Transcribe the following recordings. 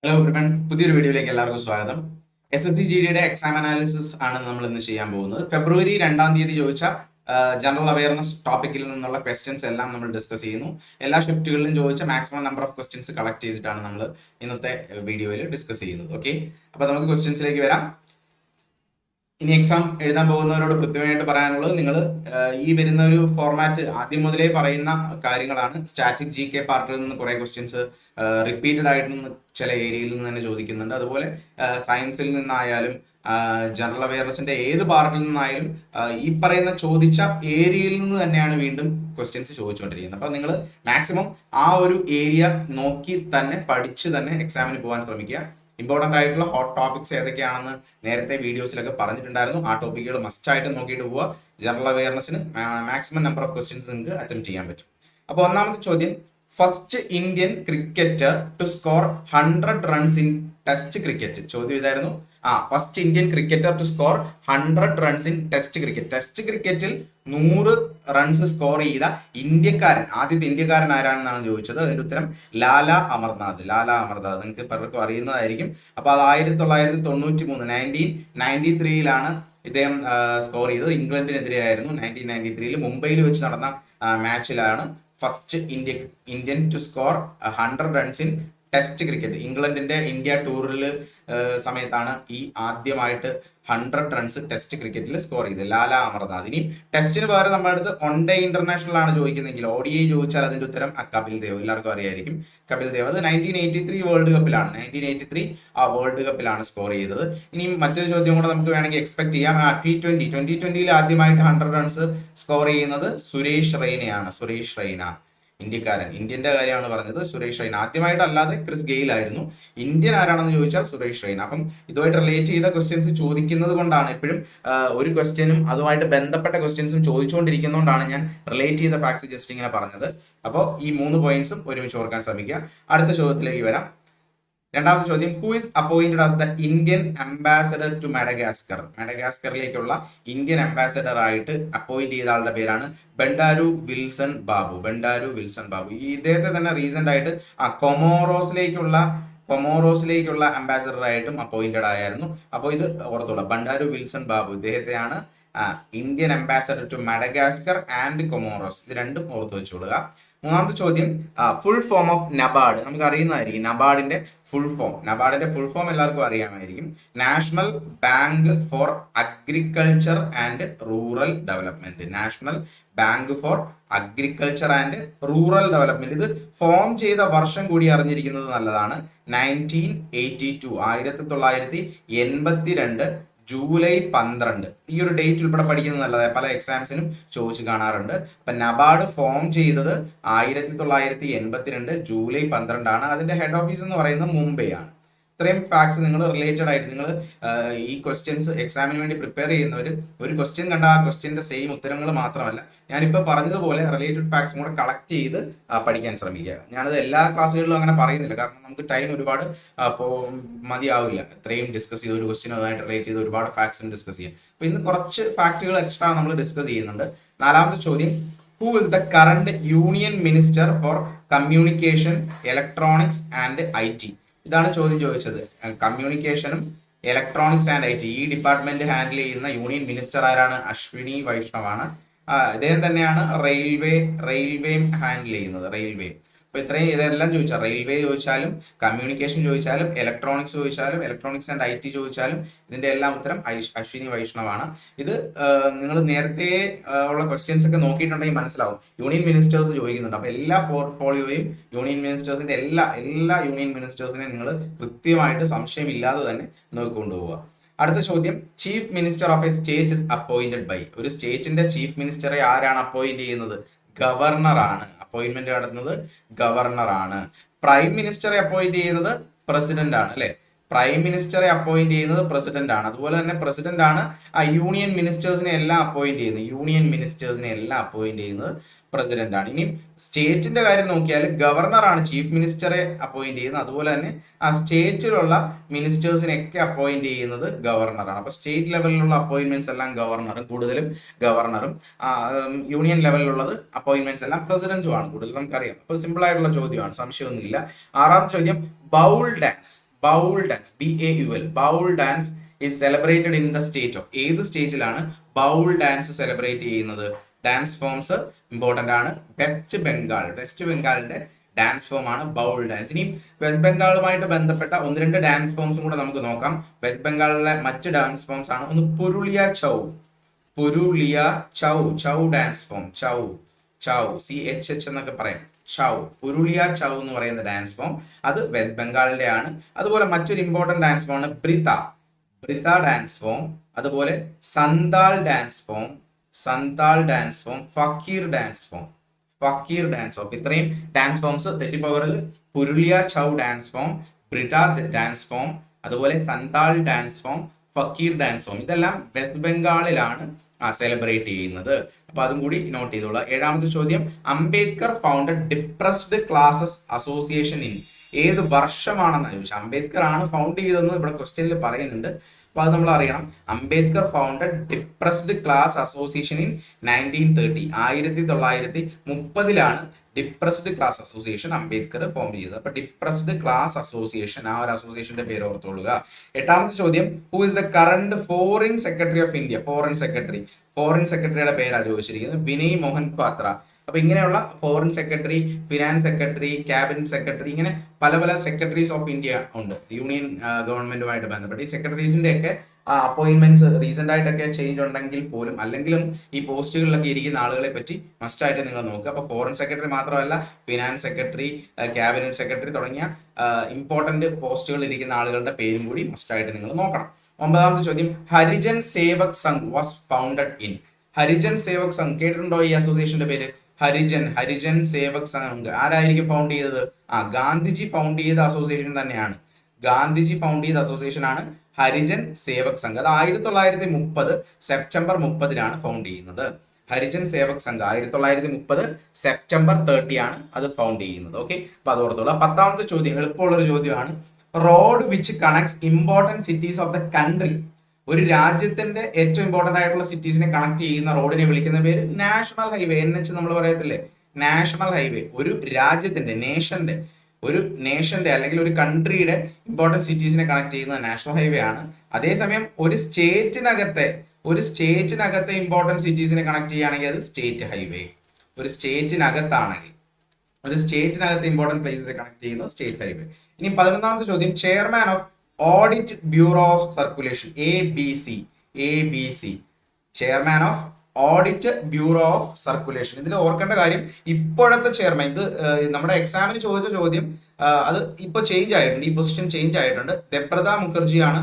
Hello everyone, പുതിയൊരു വീഡിയോയിലേക്ക് എല്ലാവർക്കും സ്വാഗതം. SSC GDയുടെ എക്സാം അനാലിസിസ് ആണ് നമ്മൾ ഇന്ന് ചെയ്യാൻ പോകുന്നത്. ഫെബ്രുവരി 2 ചോദിച്ച ജനറൽ അവയർനെസ് ടോപ്പിക്കിൽ നിന്നുള്ള ക്വസ്റ്റ്യൻസ് എല്ലാം നമ്മൾ ഡിസ്കസ് ചെയ്യുന്നു. എല്ലാ ഷിഫ്റ്റുകളിലും ചോദിച്ച maximum number of questions collect ചെയ്തിട്ടാണ് നമ്മൾ ഇന്നത്തെ വീഡിയോയിൽ ഡിസ്കസ് ചെയ്യുന്നത്. ഓക്കെ, അപ്പോൾ നമുക്ക് ക്വസ്റ്റ്യൻസിലേക്ക് വരാം. ഇനി എക്സാം എഴുതാൻ പോകുന്നവരോട് കൃത്യമായിട്ട് പറയാനുള്ളത്, നിങ്ങൾ ഈ വരുന്ന ഒരു ഫോർമാറ്റ് ആദ്യം മുതലേ പറയുന്ന കാര്യങ്ങളാണ്. സ്റ്റാറ്റിക് GK പാർട്ടിൽ നിന്ന് കുറേ ക്വസ്റ്റ്യൻസ് റിപ്പീറ്റഡ് ആയിട്ട് ചില ഏരിയയിൽ നിന്ന് തന്നെ ചോദിക്കുന്നുണ്ട്. അതുപോലെ സയൻസിൽ നിന്നായാലും ജനറൽ അവയർനെസിന്റെ ഏത് പാർട്ടിൽ നിന്നായാലും ഈ പറയുന്ന ചോദിച്ച ഏരിയയിൽ നിന്ന് തന്നെയാണ് വീണ്ടും ക്വസ്റ്റ്യൻസ് ചോദിച്ചുകൊണ്ടിരിക്കുന്നത്. അപ്പം നിങ്ങൾ മാക്സിമം ആ ഒരു ഏരിയ നോക്കി തന്നെ പഠിച്ച് തന്നെ എക്സാമിന് പോകാൻ ശ്രമിക്കുക. ഇമ്പോർട്ടൻ്റ് ആയിട്ടുള്ള ഹോട്ട് ടോപ്പിക്സ് ഏതൊക്കെയാണെന്ന് നേരത്തെ വീഡിയോസിലൊക്കെ പറഞ്ഞിട്ടുണ്ടായിരുന്നു. ആ ടോപ്പിക്കുകൾ മസ്റ്റ് ആയിട്ട് നോക്കിയിട്ട് പോവുക. ജനറൽ അവയർനെസ്സിന് മാക്സിമം നമ്പർ ഓഫ് ക്വസ്റ്റ്യൻസ് നിങ്ങൾക്ക് അറ്റംപ്റ്റ് ചെയ്യാൻ പറ്റും. അപ്പോൾ ഒന്നാമത്തെ ചോദ്യം, first Indian cricketer to score 100 runs in test cricket. ചോദ്യം ഇതായിരുന്നു. First Indian cricketer to score 100 runs in test cricket. Test ക്രിക്കറ്റിൽ 100 റൺസ് സ്കോർ ചെയ്ത ഇന്ത്യക്കാരൻ, ആദ്യത്തെ ഇന്ത്യക്കാരൻ ആരാണെന്നാണ് ചോദിച്ചത്. അതിന്റെ ഉത്തരം ലാല അമർനാഥ്. നിങ്ങൾക്ക് പലർക്കും അറിയുന്നതായിരിക്കും. അപ്പൊ അത് 1993 1993 ഇദ്ദേഹം സ്കോർ ചെയ്തത്. ഇംഗ്ലണ്ടിനെതിരെ ആയിരുന്നു. 1993 മുംബൈയിൽ വെച്ച് നടന്ന മാച്ചിലാണ് first Indian to score 100 runs in test cricket. ഇംഗ്ലണ്ടിന്റെ ഇന്ത്യ ടൂറിൽ സമയത്താണ് ഈ ആദ്യമായിട്ട് 100 റൺസ് ടെസ്റ്റ് ക്രിക്കറ്റിൽ സ്കോർ ചെയ്തത് ലാല അമർനാഥ്. ഇനി ടെസ്റ്റിന് പകരം നമ്മുടെ അടുത്ത് വൺ ഡേ ഇന്റർനാഷണൽ ആണ് ചോദിക്കുന്നതെങ്കിൽ, ODI ചോദിച്ചാൽ അതിന്റെ ഉത്തരം കപിൽ ദേവ്. എല്ലാവർക്കും അറിയായിരിക്കും കപിൽ ദേവ്. അത് 1983 വേൾഡ് കപ്പിലാണ്. 1983 ആ വേൾഡ് കപ്പിലാണ് സ്കോർ ചെയ്തത്. ഇനി മറ്റൊരു ചോദ്യം കൂടെ നമുക്ക് വേണമെങ്കിൽ എക്സ്പെക്ട് ചെയ്യാം. T20 ആദ്യമായിട്ട് 100 റൺസ് സ്കോർ ചെയ്യുന്നത് സുരേഷ് റെയ്ന, ഇന്ത്യക്കാരൻ. ഇന്ത്യന്റെ കാര്യമാണ് പറഞ്ഞത്. സുരേഷ് റെയ്ന ആദ്യമായിട്ടല്ലാതെ ക്രിസ് ഗെയിൽ ആയിരുന്നു. ഇന്ത്യൻ ആരാണെന്ന് ചോദിച്ചാൽ സുരേഷ് റെയ്ന. അപ്പം ഇതുമായിട്ട് റിലേറ്റ് ചെയ്ത ക്വസ്റ്റ്യൻസ് ചോദിക്കുന്നത് കൊണ്ടാണ് എപ്പോഴും ഒരു ക്വസ്റ്റ്യനും അതുമായിട്ട് ബന്ധപ്പെട്ട ക്വസ്റ്റ്യൻസും ചോദിച്ചുകൊണ്ടിരിക്കുന്നതുകൊണ്ടാണ് ഞാൻ റിലേറ്റ് ചെയ്ത ഫാക്ട്സ് ജസ്റ്റ് ഇങ്ങനെ പറഞ്ഞത്. അപ്പോൾ ഈ 3 പോയിന്റ്സും ഒരുമിച്ച് ഓർക്കാൻ ശ്രമിക്കുക. അടുത്ത ചോദ്യത്തിലേക്ക് വരാം. രണ്ടാമത്തെ ചോദ്യം, who is appointed as the Indian ambassador to Madagascar. മഡഗാസ്കറിലേക്കുള്ള ഇന്ത്യൻ അംബാസഡർ ആയിട്ട് അപ്പോയിന്റ് ചെയ്ത ആളുടെ പേരാണ് ബണ്ടാരു വിൽസൺ ബാബു. ഇദ്ദേഹത്തെ തന്നെ റീസെന്റ് ആയിട്ട് കൊമോറോസിലേക്കുള്ള അംബാസഡർ ആയിട്ടും അപ്പോയിന്റഡ് ആയിരുന്നു. അപ്പോൾ ഇത് ഓർത്തോളാം, ബണ്ടാരു വിൽസൺ ബാബു ഇദ്ദേഹത്തെയാണ് Indian ambassador to Madagascar and Comoros. ഇത് രണ്ടും ഓർത്ത് വെച്ചോളുക. മൂന്നാമത്തെ ചോദ്യം, ഫുൾ ഫോം ഓഫ് നബാർഡ്. നമുക്ക് അറിയുന്നതായിരിക്കും നബാർഡിന്റെ ഫുൾ ഫോം എല്ലാവർക്കും അറിയാമായിരിക്കും. National bank for agriculture and rural development. ഇത് ഫോം ചെയ്ത വർഷം കൂടി അറിഞ്ഞിരിക്കുന്നത് നല്ലതാണ്. 1982 ജൂലൈ 12. ഈ ഒരു ഡേറ്റ് ഉൾപ്പെടെ പഠിക്കുന്നത് നല്ലതാണ്. പല എക്സാംസിനും ചോദിച്ചു കാണാറുണ്ട്. അപ്പൊ നബാർഡ് ഫോം ചെയ്തത് 1982 ജൂലൈ 12 അതിന്റെ ഹെഡ് ഓഫീസ് എന്ന് പറയുന്നത് മുംബൈ ആണ്. ഇത്രയും ഫാക്ട്സ് നിങ്ങൾ റിലേറ്റഡ് ആയിട്ട് നിങ്ങൾ ഈ ക്വസ്റ്റ്യൻസ് എക്സാമിന് വേണ്ടി പ്രിപ്പയർ ചെയ്യുന്നവർ ഒരു ക്വസ്റ്റ്യൻ കണ്ട ആ ക്വസ്റ്റ്യൻ്റെ സെയിം ഉത്തരങ്ങൾ മാത്രമല്ല, ഞാനിപ്പോൾ പറഞ്ഞതുപോലെ റിലേറ്റഡ് ഫാക്ട്സും കൂടെ കളക്ട് ചെയ്ത് പഠിക്കാൻ ശ്രമിക്കുക. ഞാനത് എല്ലാ ക്ലാസ്സുകളിലും അങ്ങനെ പറയുന്നില്ല, കാരണം നമുക്ക് ടൈം ഒരുപാട് മതിയാവില്ല ഇത്രയും ഡിസ്കസ് ചെയ്ത് ഒരു ക്വസ്റ്റ്യൻ അതുമായിട്ട് റിലേറ്റ് ചെയ്ത് ഒരുപാട് ഫാക്ട്സും ഡിസ്കസ് ചെയ്യാം. അപ്പോൾ ഇന്ന് കുറച്ച് ഫാക്റ്റുകൾ എക്സ്ട്രാ നമ്മൾ ഡിസ്കസ് ചെയ്യുന്നുണ്ട്. നാലാമത്തെ ചോദ്യം, who is the current union minister for communication, electronics and IT? ഇതാണ് ചോദ്യം ചോദിച്ചത്. കമ്മ്യൂണിക്കേഷനും ഇലക്ട്രോണിക്സ് ആൻഡ് IT ഈ ഡിപ്പാർട്ട്മെന്റ് ഹാൻഡിൽ ചെയ്യുന്ന യൂണിയൻ മിനിസ്റ്റർ ആരാണ്? അശ്വിനി വൈഷ്ണവാണ്. ഇദ്ദേഹം തന്നെയാണ് റെയിൽവേയും ഹാൻഡിൽ ചെയ്യുന്നത്. അപ്പൊ ഇതെല്ലാം ചോദിച്ചാൽ, റെയിൽവേ ചോദിച്ചാലും കമ്മ്യൂണിക്കേഷൻ ചോദിച്ചാലും ഇലക്ട്രോണിക്സ് ആൻഡ് IT ചോദിച്ചാലും ഇതിന്റെ എല്ലാം ഉത്തരം അശ്വിനി വൈഷ്ണവാണ്. ഇത് നിങ്ങൾ നേരത്തെ ഉള്ള ക്വസ്റ്റ്യൻസ് ഒക്കെ നോക്കിയിട്ടുണ്ടെങ്കിൽ മനസ്സിലാവും. യൂണിയൻ മിനിസ്റ്റേഴ്സ് ചോദിക്കുന്നുണ്ട്. അപ്പൊ എല്ലാ പോർട്ട്ഫോളിയോയും യൂണിയൻ മിനിസ്റ്റേഴ്സിന്റെ എല്ലാ യൂണിയൻ മിനിസ്റ്റേഴ്സിനെ നിങ്ങൾ കൃത്യമായിട്ട് സംശയമില്ലാതെ തന്നെ നോക്കിക്കൊണ്ടുപോവുക. അടുത്ത ചോദ്യം, chief minister of a state is appointed by. ഒരു സ്റ്റേറ്റിന്റെ ചീഫ് മിനിസ്റ്ററെ ആരാണ് അപ്പോയിന്റ് ചെയ്യുന്നത്? ഗവർണറാണ്. അപ്പോയിന്റ്മെന്റ് നടത്തുന്നത് ഗവർണറാണ്. പ്രൈം മിനിസ്റ്ററെ അപ്പോയിന്റ് ചെയ്യുന്നത് പ്രസിഡന്റ് ആണ്, അല്ലെ? പ്രൈം മിനിസ്റ്ററെ അപ്പോയിന്റ് ചെയ്യുന്നത് പ്രസിഡന്റ് ആണ്. അതുപോലെ തന്നെ പ്രസിഡന്റ് ആണ് യൂണിയൻ മിനിസ്റ്റേഴ്സിനെ എല്ലാം അപ്പോയിന്റ് ചെയ്യുന്നത് പ്രസിഡന്റ് ആണ്. ഇനി സ്റ്റേറ്റിന്റെ കാര്യം നോക്കിയാൽ ഗവർണറാണ് ചീഫ് മിനിസ്റ്ററെ അപ്പോയിന്റ് ചെയ്യുന്നത്. അതുപോലെ തന്നെ ആ സ്റ്റേറ്റിലുള്ള മിനിസ്റ്റേഴ്സിനെയൊക്കെ അപ്പോയിന്റ് ചെയ്യുന്നത് ഗവർണറാണ്. അപ്പൊ സ്റ്റേറ്റ് ലെവലിലുള്ള അപ്പോയിന്റ്മെന്റ്സ് എല്ലാം കൂടുതലും ഗവർണറും യൂണിയൻ ലെവലിലുള്ളത് അപ്പോയിന്റ്മെന്റ്സ് എല്ലാം പ്രസിഡന്റും ആണ് കൂടുതൽ, നമുക്കറിയാം. അപ്പൊ സിമ്പിൾ ആയിട്ടുള്ള ചോദ്യമാണ്, സംശയമൊന്നുമില്ല. ആറാമത്തെ ചോദ്യം, Baul Baul dance, BAUL, Baul dance is celebrated in the state of, ഏത് സ്റ്റേറ്റിലാണ് ബൗൾ ഡാൻസ് സെലിബ്രേറ്റ് ചെയ്യുന്നത്? ഡാൻസ് ഫോംസ് ഇമ്പോർട്ടന്റ് ആണ്. വെസ്റ്റ് ബംഗാൾ, വെസ്റ്റ് ബംഗാളിന്റെ ഡാൻസ് ഫോം ആണ് ബൗൾ ഡാൻസ്. ഇനി വെസ്റ്റ് ബംഗാളുമായിട്ട് ബന്ധപ്പെട്ട ഒന്ന് രണ്ട് ഡാൻസ് ഫോംസും കൂടെ നമുക്ക് നോക്കാം. വെസ്റ്റ് ബംഗാളിലെ മറ്റ് ഡാൻസ് ഫോംസ് ആണ് ഒന്ന് Purulia Chhau, Purulia Chhau, Chhau dance form, Chhau, Chhau, CHH എന്നൊക്കെ പറയും, ചൗ, പുരുളിയ ചൗ എന്ന് പറയുന്ന ഡാൻസ് ഫോം, അത് വെസ്റ്റ് ബംഗാളിന്റെ ആണ്. അതുപോലെ മറ്റൊരു ഇമ്പോർട്ടന്റ് ഡാൻസ് ഫോം ആണ് ബ്രിത, ബ്രിത ഡാൻസ് ഫോം, അതുപോലെ Santal dance form, Santal dance form, Fakir dance form, Fakir dance form. ഇത്രയും ഡാൻസ് ഫോംസ് തെറ്റിപ്പോകരുത്. Purulia Chhau dance form, Brita dance form, അതുപോലെ Santal dance form, Fakir dance form, ഇതെല്ലാം വെസ്റ്റ് ബംഗാളിലാണ് സെലിബ്രേറ്റ് ചെയ്യുന്നത്. അപ്പൊ അതും കൂടി നോട്ട് ചെയ്തോളൂ. ഏഴാമത്തെ ചോദ്യം, Ambedkar founded depressed classes association in, ഏത് വർഷമാണെന്ന് ചോദിച്ചാൽ അംബേദ്കർ ആണ് ഫൗണ്ട് ചെയ്തതെന്ന് ഇവിടെ ക്വസ്റ്റ്യനിൽ പറയുന്നുണ്ട്. അപ്പൊ അത് നമ്മൾ അറിയണം. Ambedkar founded depressed class association in 1930, 1930 depressed class association Ambedkar form ചെയ്തത്. അപ്പൊ ഡിപ്രസ്ഡ് ക്ലാസ് അസോസിയേഷൻ, ആ ഒരു അസോസിയേഷന്റെ പേര് ഓർത്തോളുക. എട്ടാമത്തെ ചോദ്യം, who is the current foreign secretary of India, foreign secretary, foreign സെക്രട്ടറിയുടെ പേരാണ് ചോദിച്ചിരിക്കുന്നത്, വിനയ് മോഹൻ ക്വാത്ര. അപ്പൊ ഇങ്ങനെയുള്ള foreign secretary, finance secretary, cabinet secretary, ഇങ്ങനെ പല പല സെക്രട്ടറീസ് ഓഫ് ഇന്ത്യ ഉണ്ട് യൂണിയൻ ഗവൺമെന്റുമായിട്ട് ബന്ധപ്പെട്ട്. ഈ സെക്രട്ടറീസിന്റെ ഒക്കെ അപ്പോയിന്റ്മെന്റ്സ് റീസെന്റ് ആയിട്ടൊക്കെ ചേഞ്ച് ഉണ്ടെങ്കിൽ പോലും, അല്ലെങ്കിലും ഈ പോസ്റ്റുകളിലൊക്കെ ഇരിക്കുന്ന ആളുകളെ പറ്റി മസ്റ്റ് ആയിട്ട് നിങ്ങൾ നോക്കുക. അപ്പൊ ഫോറിൻ സെക്രട്ടറി മാത്രമല്ല, ഫിനാൻസ് സെക്രട്ടറി, ക്യാബിനറ്റ് സെക്രട്ടറി തുടങ്ങിയ ഇമ്പോർട്ടന്റ് പോസ്റ്റുകളിൽ ഇരിക്കുന്ന ആളുകളുടെ പേരും കൂടി മസ്റ്റ് ആയിട്ട് നിങ്ങൾ നോക്കണം. ഒമ്പതാമത്തെ ചോദ്യം, Harijan Sevak Sangh was founded in, Harijan Sevak Sangh കേട്ടിട്ടുണ്ടോ ഈ അസോസിയേഷന്റെ പേര്? ഹരിജൻ, ഹരിജൻ സേവക് സംഘ് ആരായിരിക്കും ഫൗണ്ട് ചെയ്തത്? ഗാന്ധിജി ഫൗണ്ട് ചെയ്ത അസോസിയേഷൻ തന്നെയാണ്, ഗാന്ധിജി ഫൗണ്ട് ചെയ്ത അസോസിയേഷൻ ആണ് ഹരിജൻ സേവക് സംഘ്. അത് 1930 സെപ്റ്റംബർ 30 ഫൗണ്ട് ചെയ്യുന്നത്. ഹരിജൻ സേവക് സംഘ് 1930 സെപ്റ്റംബർ 30 അത് ഫൗണ്ട് ചെയ്യുന്നത്. ഓക്കെ, അപ്പൊ അത് ഓർത്തോളൂ. 10ാമത്തെ ചോദ്യം എളുപ്പമുള്ളൊരു ചോദ്യമാണ്. Road which connects important cities of the country, ഒരു രാജ്യത്തിന്റെ ഏറ്റവും ഇമ്പോർട്ടന്റ് ആയിട്ടുള്ള സിറ്റീസിനെ കണക്ട് ചെയ്യുന്ന റോഡിനെ വിളിക്കുന്ന പേര് നാഷണൽ ഹൈവേ, NH നമ്മൾ പറയത്തില്ലേ, നാഷണൽ ഹൈവേ. ഒരു രാജ്യത്തിന്റെ, നേഷന്റെ അല്ലെങ്കിൽ ഒരു കൺട്രിയുടെ ഇമ്പോർട്ടന്റ് സിറ്റീസിനെ കണക്ട് ചെയ്യുന്ന നാഷണൽ ഹൈവേ ആണ്. അതേസമയം ഒരു സ്റ്റേറ്റിനകത്തെ ഇമ്പോർട്ടന്റ് സിറ്റീസിനെ കണക്ട് ചെയ്യുകയാണെങ്കിൽ അത് സ്റ്റേറ്റ് ഹൈവേ. ഒരു സ്റ്റേറ്റിനകത്തെ ഇമ്പോർട്ടന്റ് പ്ലേസസ് കണക്ട് ചെയ്യുന്നത് സ്റ്റേറ്റ് ഹൈവേ. ഇനി 11ാമത്തെ ചോദ്യം, chairman of audit bureau of circulation, ABC, chairman of audit bureau of circulation. ഇതിൽ ഓർക്കേണ്ട കാര്യം, ഇപ്പോഴത്തെ ചെയർമാൻ, ഇത് നമ്മുടെ എക്സാമിന് ചോദിച്ച ചോദ്യം, അത് ഇപ്പൊ ചേഞ്ച് ആയിട്ടുണ്ട്, ഈ പൊസിഷൻ ചേഞ്ച് ആയിട്ടുണ്ട്. ദെബ്രത മുഖർജിയാണ്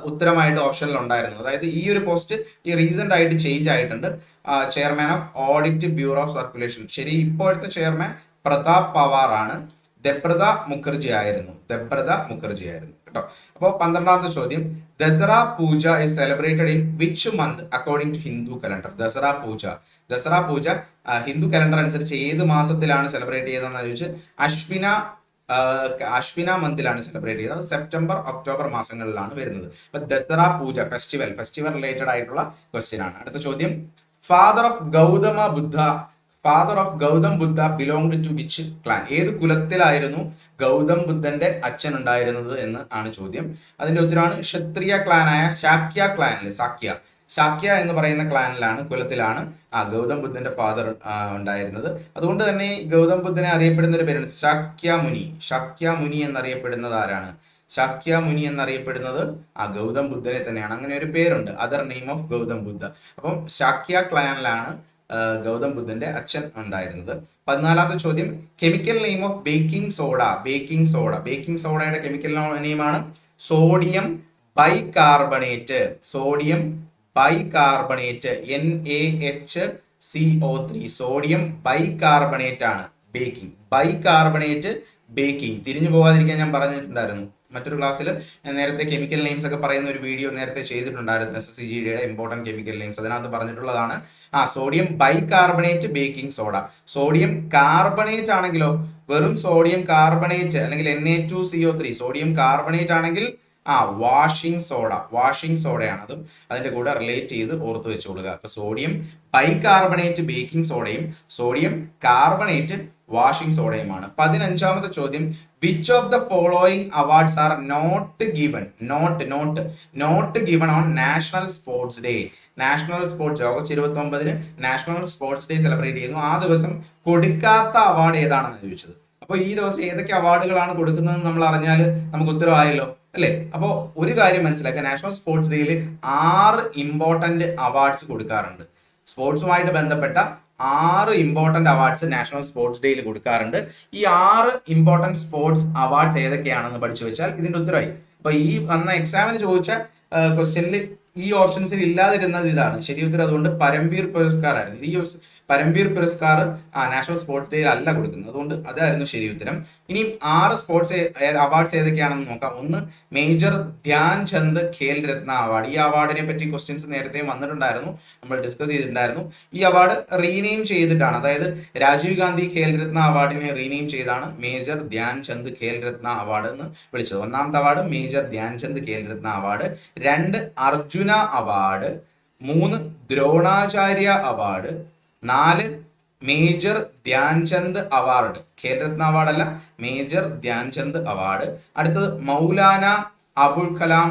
ഉത്തരമായിട്ട് ഓപ്ഷനിൽ ഉണ്ടായിരുന്നത്. അതായത് ഈ ഒരു പോസ്റ്റ് ഈ റീസെന്റ് ആയിട്ട് ചേഞ്ച് ആയിട്ടുണ്ട്, chairman of audit bureau of circulation. ശരി, ഇപ്പോഴത്തെ ചെയർമാൻ പ്രതാപ് പവാർ ആണ്, ദെബ്രത മുഖർജി ആയിരുന്നു കേട്ടോ. അപ്പോൾ 12ാമത്തെ ചോദ്യം, Dussehra Puja is celebrated in which month according to Hindu calendar? Dussehra Puja Hindu calendar അനുസരിച്ച് ഏത് മാസത്തിലാണ് സെലിബ്രേറ്റ് ചെയ്തതെന്ന് ചോദിച്ച് അശ്വിന മന്തിലാണ് സെലിബ്രേറ്റ് ചെയ്തത്. സെപ്റ്റംബർ ഒക്ടോബർ മാസങ്ങളിലാണ് വരുന്നത്. അപ്പൊ ദസറ പൂജ ഫെസ്റ്റിവൽ റിലേറ്റഡ് ആയിട്ടുള്ള ക്വസ്റ്റ്യൻ ആണ്. അടുത്ത ചോദ്യം, father of Gautam Buddha belonged to which clan? ഏത് കുലത്തിലായിരുന്നു ഗൗതം ബുദ്ധന്റെ അച്ഛൻ ഉണ്ടായിരുന്നത് എന്ന് ആണ് ചോദ്യം. അതിന്റെ ഉത്തരമാണ് ക്ഷത്രിയ ക്ലാനായ ശാക്യ എന്ന് പറയുന്ന കുലത്തിലാണ് ഗൗതം ബുദ്ധന്റെ ഫാദർ ഉണ്ടായിരുന്നത്. അതുകൊണ്ട് തന്നെ ഗൗതം ബുദ്ധനെ അറിയപ്പെടുന്ന ഒരു പേരാണ് ശാക്യമുനി എന്നറിയപ്പെടുന്നത് ആരാണ്? ശാക്യമുനി എന്നറിയപ്പെടുന്നത് ഗൗതം ബുദ്ധനെ തന്നെയാണ്. അങ്ങനെ ഒരു പേരുണ്ട്, other name of Gautam Buddha. അപ്പം ശാക്യ ക്ലാനിലാണ് ഗൗതം ബുദ്ധന്റെ അച്ഛൻ ഉണ്ടായിരുന്നത്. 14ാമത്തെ ചോദ്യം, കെമിക്കൽ നെയിം ഓഫ് ബേക്കിംഗ് സോഡയുടെ കെമിക്കൽ നെയിമാണ് sodium bicarbonate, NaHCO3, sodium bicarbonate ആണ് ബേക്കിംഗ്. തിരിഞ്ഞു പോകാതിരിക്കാൻ ഞാൻ പറഞ്ഞിട്ടുണ്ടായിരുന്നു മറ്റൊരു ക്ലാസ്സിൽ. ഞാൻ നേരത്തെ കെമിക്കൽ നെയിംസ് ഒക്കെ പറയുന്ന ഒരു വീഡിയോ നേരത്തെ ചെയ്തിട്ടുണ്ടായിരുന്നു, SSCGDയുടെ ഇമ്പോർട്ടന്റ് കെമിക്കൽ നെയിംസ്. അതിനകത്ത് പറഞ്ഞിട്ടുള്ളതാണ് sodium bicarbonate baking soda. Sodium carbonate ആണെങ്കിലോ, വെറും സോഡിയം കാർബണേറ്റ് അല്ലെങ്കിൽ Na2CO3, സോഡിയം കാർബണേറ്റ് ആണെങ്കിൽ വാഷിംഗ് സോഡയാണ്. അതും അതിന്റെ കൂടെ റിലേറ്റ് ചെയ്ത് ഓർത്ത് വെച്ചോളുക. അപ്പൊ സോഡിയം ബൈകാർബണേറ്റ് ബേക്കിംഗ് സോഡയും സോഡിയം കാർബണേറ്റ് വാഷിംഗ് സോഡയുമാണ്. 15ാമത്തെ ചോദ്യം, which of the following awards are not given on national sports day. National sports day August 29 national sports day celebrate ചെയ്യുന്നു. ആ ദിവസം കൊടുക്കാത്ത അവാർഡ് ഏതാണെന്ന് ചോദിച്ചത്. അപ്പോൾ ഈ ദിവസം ഏതൊക്കെ അവാർഡുകളാണ് കൊടുക്കുന്നത് നമ്മൾ അറിഞ്ഞാൽ നമുക്ക് ഉത്തരവായല്ലോ അല്ലേ. അപ്പോൾ ഒരു കാര്യം മനസ്സിലാക്കുക, നാഷണൽ സ്പോർട്സ് ഡേയിൽ 6 ഇമ്പോർട്ടന്റ് അവാർഡ്സ് കൊടുക്കാറുണ്ട്. സ്പോർട്സുമായിട്ട് ബന്ധപ്പെട്ട 6 ഇമ്പോർട്ടന്റ് അവാർഡ്സ് നാഷണൽ സ്പോർട്സ് ഡേയിൽ കൊടുക്കാറുണ്ട്. ഈ 6 ഇമ്പോർട്ടന്റ് സ്പോർട്സ് അവാർഡ്സ് ഏതൊക്കെയാണെന്ന് പഠിച്ചു വെച്ചാൽ ഇതിന്റെ ഉത്തരവായി. അപ്പൊ ഈ വന്ന എക്സാമിന് ചോദിച്ച ക്വസ്റ്റ്യനിൽ ഈ ഓപ്ഷൻസിൽ ഇല്ലാതിരുന്നത് ഇതാണ് ശരി ഉത്തരം. അതുകൊണ്ട് പരംവീർ പുരസ്കാർ ആയിരുന്നു. ഈ Paramvir Puraskar national sports day അല്ല കൊടുക്കുന്നത്, അതുകൊണ്ട് അതായിരുന്നു ശരി ഉത്തരം. ഇനിയും 6 സ്പോർട്സ് അവാർഡ്സ് ഏതൊക്കെയാണെന്ന് നോക്കാം. ഒന്ന്, മേജർ ധ്യാൻ ചന്ദ് ഖേൽ രത്ന അവാർഡ്. ഈ അവാർഡിനെ പറ്റി ക്വസ്റ്റ്യൻസ് നേരത്തെ വന്നിട്ടുണ്ടായിരുന്നു, നമ്മൾ ഡിസ്കസ് ചെയ്തിട്ടുണ്ടായിരുന്നു. ഈ അവാർഡ് റീനെയിം ചെയ്തിട്ടാണ്, അതായത് രാജീവ് ഗാന്ധി ഖേൽ രത്ന അവാർഡിനെ റീനെയിം ചെയ്താണ് മേജർ ധ്യാൻ ചന്ദ് ഖേൽ രത്ന അവാർഡ് എന്ന് വിളിച്ചത്. ഒന്നാമത്തെ award major Dhyan Chand Khel Ratna award, 2 Arjuna award, 3 Dronacharya award, 4 major Dhyan Chand award. Khel Ratna award അല്ല, മേജർ ധ്യാൻചന്ദ് അവാർഡ്. അടുത്തത് Maulana Abul Kalam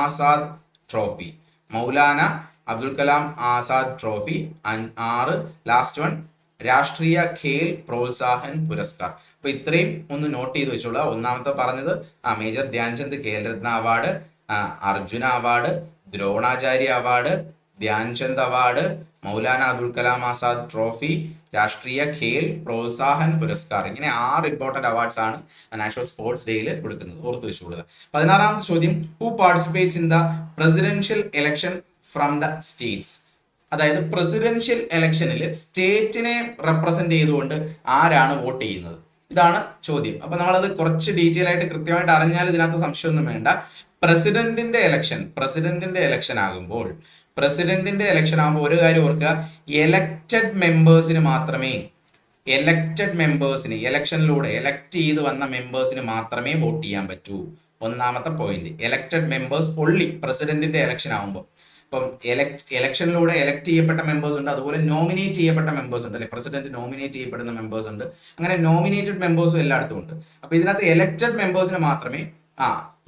Azad trophy. Maulana Abdul Kalam Azad trophy. 6 last one Rashtriya Khel Protsahan Puraskar. അപ്പൊ ഇത്രയും ഒന്ന് നോട്ട് ചെയ്ത് വെച്ചോളൂ. ഒന്നാമത്തെ പറഞ്ഞത് major Dhyan Chand Khel Ratna award, Arjuna award, Dronacharya award, Dhyan Chand award, Maulana Abul Kalam Azad trophy, രാഷ്ട്രീയ ഖേൽ പ്രോത്സാഹൻ പുരസ്കാർ. ഇങ്ങനെ 6 ഇമ്പോർട്ടന്റ് അവാർഡ്സ് ആണ് നാഷണൽ സ്പോർട്സ് ഡേയിൽ കൊടുക്കുന്നത്, ഓർത്ത് വെച്ചുകൊള്ളുക. 16ാമത്തെ ചോദ്യം, who participates in the presidential election from the States. അതായത് പ്രസിഡൻഷ്യൽ ഇലക്ഷനിൽ സ്റ്റേറ്റിനെ റെപ്രസെന്റ് ചെയ്തുകൊണ്ട് ആരാണ് വോട്ട് ചെയ്യുന്നത്, ഇതാണ് ചോദ്യം. അപ്പൊ നമ്മളത് കുറച്ച് ഡീറ്റെയിൽ ആയിട്ട് കൃത്യമായിട്ട് അറിഞ്ഞാൽ ഇതിനകത്ത് സംശയമൊന്നും വേണ്ട. പ്രസിഡന്റിന്റെ ഇലക്ഷൻ ആകുമ്പോൾ ഒരു കാര്യം ഓർക്കുക, എലക്റ്റഡ് മെമ്പേഴ്സിന് മാത്രമേ ഇലക്ഷനിലൂടെ എലക്ട് ചെയ്ത് വന്ന മെമ്പേഴ്സിന് മാത്രമേ വോട്ട് ചെയ്യാൻ പറ്റൂ. ഒന്നാമത്തെ പോയിന്റ്, എലക്റ്റഡ് മെമ്പേഴ്സ് ഒള്ളി പ്രസിഡന്റിന്റെ ഇലക്ഷൻ ആകുമ്പോൾ. ഇപ്പം ഇലക്ഷനിലൂടെ എലക്ട് ചെയ്യപ്പെട്ട മെമ്പേഴ്സ് ഉണ്ട്, അതുപോലെ നോമിനേറ്റ് ചെയ്യപ്പെട്ട മെമ്പേഴ്സ് ഉണ്ട് അല്ലെ. പ്രസിഡന്റ് നോമിനേറ്റ് ചെയ്യപ്പെടുന്ന മെമ്പേഴ്സ് ഉണ്ട്, അങ്ങനെ നോമിനേറ്റഡ് മെമ്പേഴ്സും എല്ലായിടത്തും ഉണ്ട്. അപ്പൊ ഇതിനകത്ത് എലക്റ്റഡ് മെമ്പേഴ്സിന് മാത്രമേ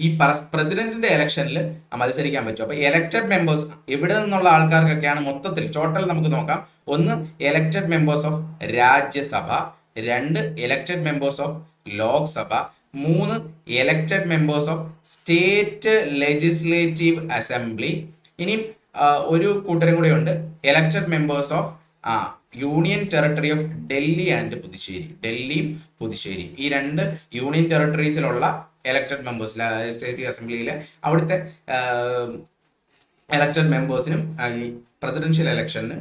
ഈ പ്രസിഡന്റിന്റെ ഇലക്ഷനിൽ മത്സരിക്കാൻ പറ്റും. അപ്പൊ എലക്റ്റഡ് മെമ്പേഴ്സ് ഇവിടെ നിന്നുള്ള ആൾക്കാർക്കൊക്കെയാണ് മൊത്തത്തിൽ ടോട്ടൽ നമുക്ക് നോക്കാം. 1 elected members of Rajya Sabha, 2 elected members of Lok Sabha, 3 elected members of state legislative assembly. ഇനിയും ഒരു കൂട്ടരും കൂടെ ഉണ്ട്, elected members of union territory of Delhi and Puducherry. ഡൽഹിയും പുതുച്ചേരി ഈ 2 യൂണിയൻ ടെറിട്ടറീസിലുള്ള എലക്റ്റഡ് മെമ്പേഴ്സ്, ലെജിസ്ലേറ്റീവ് അസംബ്ലിയിലെ അവിടുത്തെ എലക്റ്റഡ് മെമ്പേഴ്സിനും ഈ പ്രസിഡൻഷ്യൽ ഇലക്ഷന്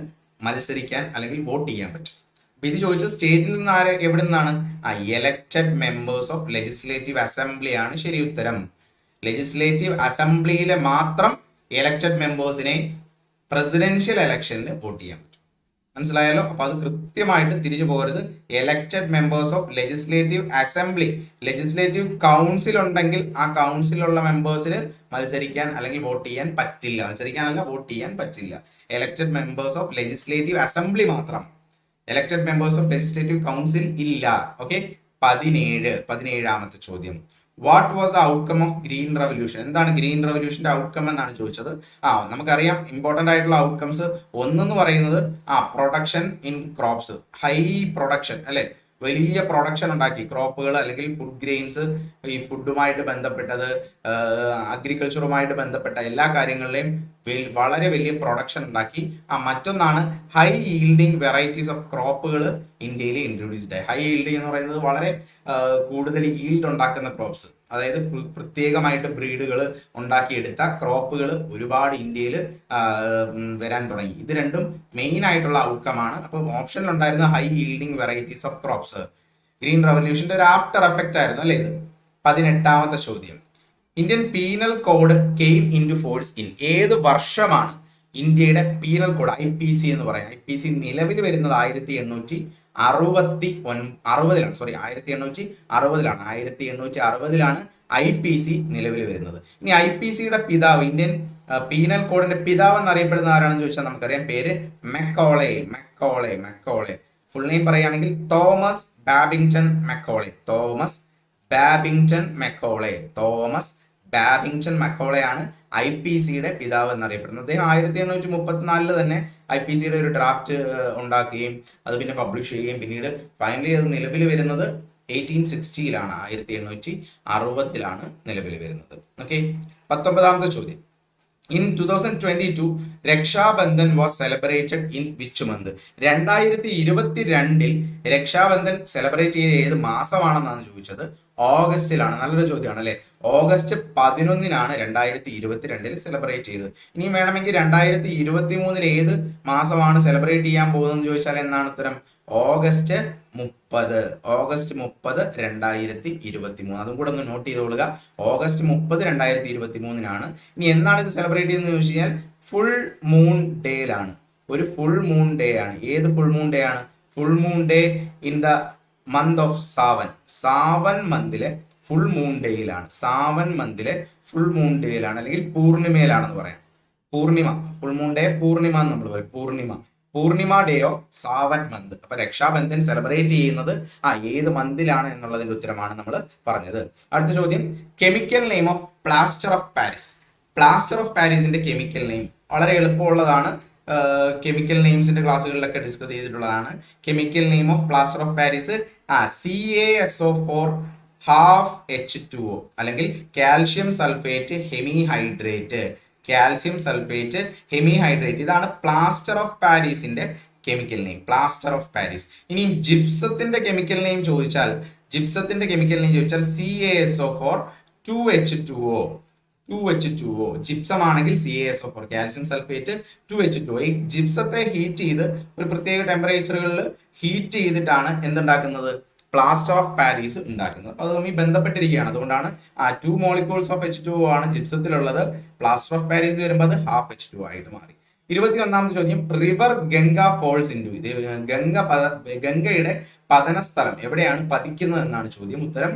മത്സരിക്കാൻ അല്ലെങ്കിൽ വോട്ട് ചെയ്യാൻ പറ്റും. അപ്പൊ ഇത് ചോദിച്ചത് സ്റ്റേറ്റിൽ നിന്ന് എവിടെ നിന്നാണ്? Elected members of legislative assembly ആണ് ശരി ഉത്തരം. ലെജിസ്ലേറ്റീവ് അസംബ്ലിയിലെ മാത്രം എലക്റ്റഡ് മെമ്പേഴ്സിനെ പ്രസിഡൻഷ്യൽ ഇലക്ഷന് വോട്ട് ചെയ്യാൻ പറ്റും. മനസ്സിലായല്ലോ? അപ്പൊ അത് കൃത്യമായിട്ട് തിരിച്ചു പോകരുത്. Elected members of legislative assembly, legislative council ഉണ്ടെങ്കിൽ ആ കൗൺസിലുള്ള മെമ്പേഴ്സിന് മത്സരിക്കാൻ അല്ലെങ്കിൽ വോട്ട് ചെയ്യാൻ പറ്റില്ല. മത്സരിക്കാനല്ല, വോട്ട് ചെയ്യാൻ പറ്റില്ല. Elected members of legislative assembly മാത്രം, elected members of legislative council ഇല്ല. ഓക്കെ. 17ാമത്തെ ചോദ്യം, what was the outcome of green revolution? എന്താണ് ഗ്രീൻ റവല്യൂഷന്റെ ഔട്ട്കം എന്നാണ് ചോദിച്ചത്. നമുക്കറിയാം ഇമ്പോർട്ടന്റ് ആയിട്ടുള്ള ഔട്ട്കംസ്. ഒന്നെന്ന് പറയുന്നത് production in crops, high production അല്ലെ, വലിയ പ്രൊഡക്ഷൻ ഉണ്ടാക്കി ക്രോപ്പുകൾ അല്ലെങ്കിൽ ഫുഡ് ഗ്രെയിൻസ്, ഈ ഫുഡുമായിട്ട് ബന്ധപ്പെട്ടത്, അഗ്രികൾച്ചറുമായിട്ട് ബന്ധപ്പെട്ട എല്ലാ കാര്യങ്ങളിലെയും വളരെ വലിയ പ്രൊഡക്ഷൻ ഉണ്ടാക്കി. മറ്റൊന്നാണ് ഹൈ ഈൽഡിങ് വെറൈറ്റീസ് ഓഫ് ക്രോപ്പുകൾ ഇന്ത്യയിൽ ഇൻട്രൊഡ്യൂസ്ഡ് ആയി. ഹൈ ഈൽഡിങ് എന്ന് പറയുന്നത് വളരെ കൂടുതൽ ഈൽഡ് ഉണ്ടാക്കുന്ന ക്രോപ്സ്, അതായത് പ്രത്യേകമായിട്ട് ബ്രീഡുകൾ ഉണ്ടാക്കിയെടുത്ത ക്രോപ്പുകൾ ഒരുപാട് ഇന്ത്യയിൽ വരാൻ തുടങ്ങി. ഇത് രണ്ടും മെയിൻ ആയിട്ടുള്ള ഔട്ട്കമാണ്. അപ്പം ഓപ്ഷനിൽ ഉണ്ടായിരുന്ന high yielding varieties of crops green റവല്യൂഷന്റെ ഒരു ആഫ്റ്റർ എഫക്റ്റ് ആയിരുന്നു അല്ലേ ഇത്. 18ാമത്തെ ചോദ്യം, Indian penal code came into force in. ഏത് വർഷമാണ് ഇന്ത്യയുടെ പീനൽ കോഡ്, IPC എന്ന് പറയാം, IPC നിലവിൽ വരുന്നത് 1860ലാണ് IPC നിലവിൽ വരുന്നത്. ഇനി IPCയുടെ പിതാവ്, ഇന്ത്യൻ പീനൽ കോഡിന്റെ പിതാവ് എന്നറിയപ്പെടുന്ന ആരാണെന്ന് ചോദിച്ചാൽ നമുക്കറിയാം, പേര് മെക്കോളെ. ഫുൾ നെയിം പറയുകയാണെങ്കിൽ Thomas Babington Macaulay. Thomas Babington Macaulay. Thomas Babington Macaulay ആണ് IPCയുടെ പിതാവ് എന്നറിയപ്പെടുന്നത്. അദ്ദേഹം 1834 തന്നെ IPCയുടെ ഒരു ഡ്രാഫ്റ്റ് ഉണ്ടാക്കുകയും അത് പിന്നെ പബ്ലിഷ് ചെയ്യുകയും പിന്നീട് ഫൈനലി അത് നിലവിൽ വരുന്നത് 1860 1860 നിലവിൽ വരുന്നത്. ഓക്കെ, 19ാമത്തെ ചോദ്യം. In 2022, Rakshabandhan was celebrated in which month? 2022 Rakshabandhan celebrate ചെയ്ത ഏത് മാസമാണെന്നാണ് ചോദിച്ചത്. ഓഗസ്റ്റിലാണ്. നല്ലൊരു ചോദ്യമാണ് അല്ലെ. ഓഗസ്റ്റ് 11 2022 സെലിബ്രേറ്റ് ചെയ്തത്. ഇനി വേണമെങ്കിൽ 2023 ഏത് മാസമാണ് സെലിബ്രേറ്റ് ചെയ്യാൻ പോകുന്നതെന്ന് ചോദിച്ചാൽ എന്നാണ് ഉത്തരം? ഓഗസ്റ്റ് 30. ഓഗസ്റ്റ് 30 2023. അതും കൂടെ ഒന്ന് നോട്ട് ചെയ്തോളുക. ഓഗസ്റ്റ് 30 2023 ഇനി എന്നാണ് ഇത് സെലിബ്രേറ്റ് ചെയ്യുന്നത് ചോദിച്ചു കഴിഞ്ഞാൽ ഫുൾ മൂൺ ഡേയിലാണ്. ഒരു ഫുൾ മൂൺ ഡേ ആണ്. ഏത് ഫുൾ മൂൺ ഡേ ആണ്? Full moon day in the month of Sawan. Sawan മന്തിലെ ഫുൾ മൂൺ ഡേയിലാണ്. സാവൻ മന്തിലെ ഫുൾ മൂൺ ഡേയിലാണ്, അല്ലെങ്കിൽ പൂർണിമയിലാണെന്ന് പറയാം. Purnima, full moon day Purnima എന്ന് നമ്മൾ പറയും. Purnima day of Sawan month. അപ്പൊ രക്ഷാബന്ധൻ സെലിബ്രേറ്റ് ചെയ്യുന്നത് ഏത് മന്തിലാണ് എന്നുള്ളതിന്റെ ഉത്തരമാണ് നമ്മൾ പറഞ്ഞത്. അടുത്ത ചോദ്യം, chemical name of plaster of Paris. Plaster of പാരീസിന്റെ കെമിക്കൽ നെയിം വളരെ എളുപ്പമുള്ളതാണ്. കെമിക്കൽ നെയിംസിന്റെ ക്ലാസ്സുകളിലൊക്കെ ഡിസ്കസ് ചെയ്തിട്ടുള്ളതാണ്. Chemical name of plaster of Paris CaSO4 12H2O അല്ലെങ്കിൽ calcium sulphate hemihydrate. Calcium sulphate hemihydrate. ഇതാണ് പ്ലാസ്റ്റർ ഓഫ് പാരീസിന്റെ chemical name. Plaster of Paris. ഇനി ജിപ്സത്തിന്റെ കെമിക്കൽ നെയിം ചോദിച്ചാൽ CaSO4 2H2O. ജിപ്സം ആണെങ്കിൽ CaSO4, കാൽസ്യം സൾഫേറ്റ് 2H2O. ഈ ജിപ്സത്തെ heat ചെയ്ത് ഒരു പ്രത്യേക ടെമ്പറേച്ചറുകളിൽ ഹീറ്റ് ചെയ്തിട്ടാണ് എന്തുണ്ടാക്കുന്നത്? പ്ലാസ്റ്റർ ഓഫ് പാരീസ് ഉണ്ടാക്കുന്നത്. അപ്പോൾ അത് തമ്മിൽ ബന്ധപ്പെട്ടിരിക്കുകയാണ്. അതുകൊണ്ടാണ് 2 molecules of H2O ആണ് ജിപ്സത്തിലുള്ളത്. പ്ലാസ്റ്റർ ഓഫ് പാരീസ് വരുമ്പോൾ അത് ½ H2O ആയിട്ട് മാറി. 21ാമത്തെ ചോദ്യം, റിവർ ഗംഗ ഫോൾസ് ഇൻടു. ഇത് ഗംഗയുടെ പതന സ്ഥലം എവിടെയാണ് പതിക്കുന്നത് എന്നാണ് ചോദ്യം. ഉത്തരം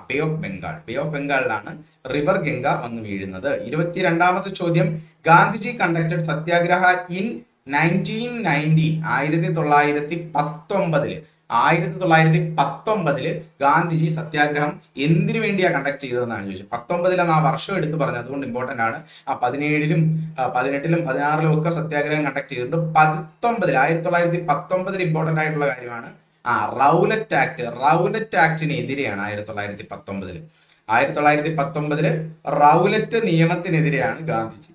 bay of Bengal. Bay of ബംഗാളിലാണ് റിവർ ഗംഗ വന്ന് വീഴുന്നത്. 22ാമത്തെ ചോദ്യം, ഗാന്ധിജി കണ്ടക്ടഡ് സത്യാഗ്രഹ ഇൻ 1919. 1919 ഗാന്ധിജി സത്യാഗ്രഹം എന്തിനു വേണ്ടിയാ കണ്ടക്ട് ചെയ്തതെന്നാണ് ചോദിച്ചത്. 19 ആ വർഷം എടുത്ത് പറഞ്ഞു, അതുകൊണ്ട് ഇമ്പോർട്ടന്റ് ആണ്. 17ലും 18ലും 16ലും ഒക്കെ സത്യാഗ്രഹം കണ്ടക്ട് ചെയ്തിട്ടുണ്ട്. 1919 ഇമ്പോർട്ടന്റ് ആയിട്ടുള്ള കാര്യമാണ് റൗലറ്റ് ആക്ട്. റൗലറ്റ് ആക്ടിനെതിരെയാണ് 1919 റൗലറ്റ് നിയമത്തിനെതിരെയാണ് ഗാന്ധിജി